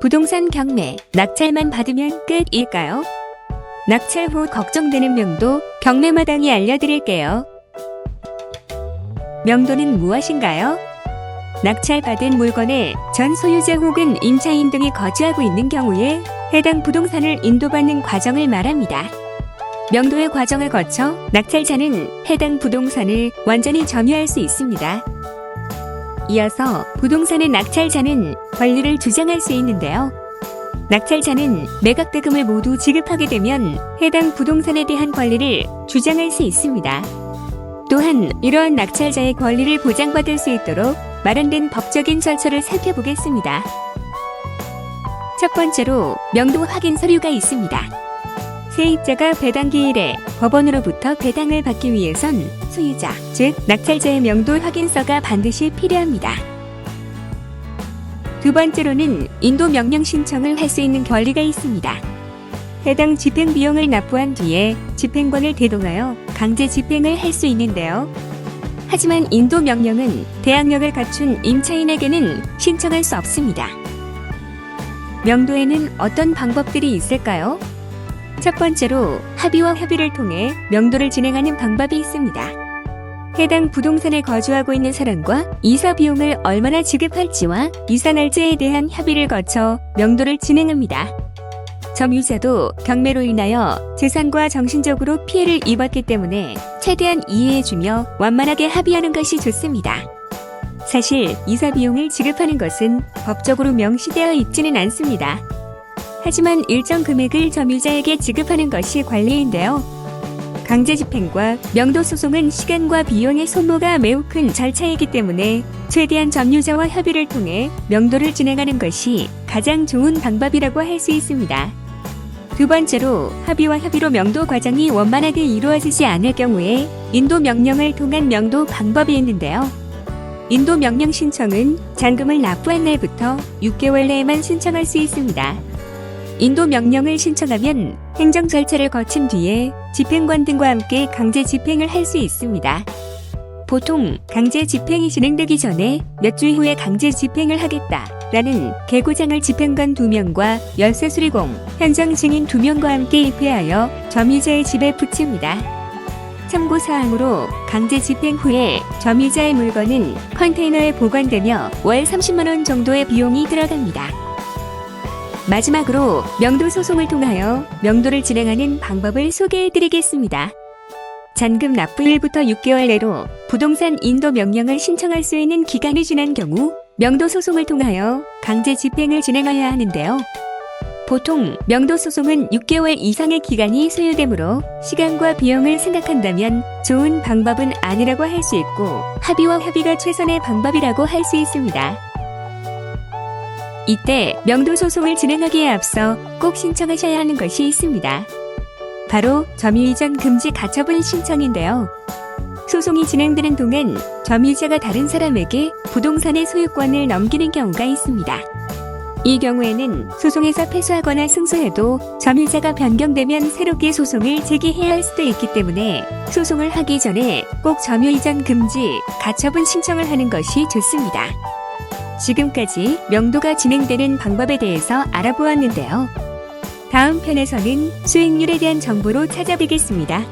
부동산 경매, 낙찰만 받으면 끝일까요? 낙찰 후 걱정되는 명도 경매마당이 알려드릴게요. 명도는 무엇인가요? 낙찰받은 물건에 전 소유자 혹은 임차인 등이 거주하고 있는 경우에 해당 부동산을 인도받는 과정을 말합니다. 명도의 과정을 거쳐 낙찰자는 해당 부동산을 완전히 점유할 수 있습니다. 이어서 부동산의 낙찰자는 권리를 주장할 수 있는데요. 낙찰자는 매각 대금을 모두 지급하게 되면 해당 부동산에 대한 권리를 주장할 수 있습니다. 또한 이러한 낙찰자의 권리를 보장받을 수 있도록 마련된 법적인 절차를 살펴보겠습니다. 첫 번째로 명도 확인 서류가 있습니다. 세입자가 배당 기일에 법원으로부터 배당을 받기 위해선 소유자, 즉 낙찰자의 명도 확인서가 반드시 필요합니다. 두 번째로는 인도 명령 신청을 할 수 있는 권리가 있습니다. 해당 집행 비용을 납부한 뒤에 집행관을 대동하여 강제 집행을 할 수 있는데요. 하지만 인도 명령은 대항력을 갖춘 임차인에게는 신청할 수 없습니다. 명도에는 어떤 방법들이 있을까요? 첫 번째로 합의와 협의를 통해 명도를 진행하는 방법이 있습니다. 해당 부동산에 거주하고 있는 사람과 이사 비용을 얼마나 지급할지와 이사 날짜에 대한 협의를 거쳐 명도를 진행합니다. 점유자도 경매로 인하여 재산과 정신적으로 피해를 입었기 때문에 최대한 이해해주며 완만하게 합의하는 것이 좋습니다. 사실 이사 비용을 지급하는 것은 법적으로 명시되어 있지는 않습니다. 하지만 일정 금액을 점유자에게 지급하는 것이 관리인데요. 강제 집행과 명도 소송은 시간과 비용의 소모가 매우 큰 절차이기 때문에 최대한 점유자와 협의를 통해 명도를 진행하는 것이 가장 좋은 방법이라고 할 수 있습니다. 두 번째로 합의와 협의로 명도 과정이 원만하게 이루어지지 않을 경우에 인도 명령을 통한 명도 방법이 있는데요. 인도 명령 신청은 잔금을 납부한 날부터 6개월 내에만 신청할 수 있습니다. 인도 명령을 신청하면 행정 절차를 거친 뒤에 집행관 등과 함께 강제 집행을 할 수 있습니다. 보통 강제 집행이 진행되기 전에 몇 주 후에 강제 집행을 하겠다라는 개고장을 집행관 2명과 열쇠 수리공, 현장 증인 2명과 함께 입회하여 점유자의 집에 붙입니다. 참고사항으로 강제 집행 후에 점유자의 물건은 컨테이너에 보관되며 월 30만 원 정도의 비용이 들어갑니다. 마지막으로 명도 소송을 통하여 명도를 진행하는 방법을 소개해드리겠습니다. 잔금 납부일부터 6개월 내로 부동산 인도 명령을 신청할 수 있는 기간이 지난 경우 명도 소송을 통하여 강제 집행을 진행해야 하는데요. 보통 명도 소송은 6개월 이상의 기간이 소요되므로 시간과 비용을 생각한다면 좋은 방법은 아니라고 할 수 있고 합의와 협의가 최선의 방법이라고 할 수 있습니다. 이때 명도 소송을 진행하기에 앞서 꼭 신청하셔야 하는 것이 있습니다. 바로 점유이전 금지 가처분 신청인데요. 소송이 진행되는 동안 점유자가 다른 사람에게 부동산의 소유권을 넘기는 경우가 있습니다. 이 경우에는 소송에서 패소하거나 승소해도 점유자가 변경되면 새롭게 소송을 제기해야 할 수도 있기 때문에 소송을 하기 전에 꼭 점유이전 금지 가처분 신청을 하는 것이 좋습니다. 지금까지 명도가 진행되는 방법에 대해서 알아보았는데요. 다음 편에서는 수익률에 대한 정보로 찾아뵙겠습니다.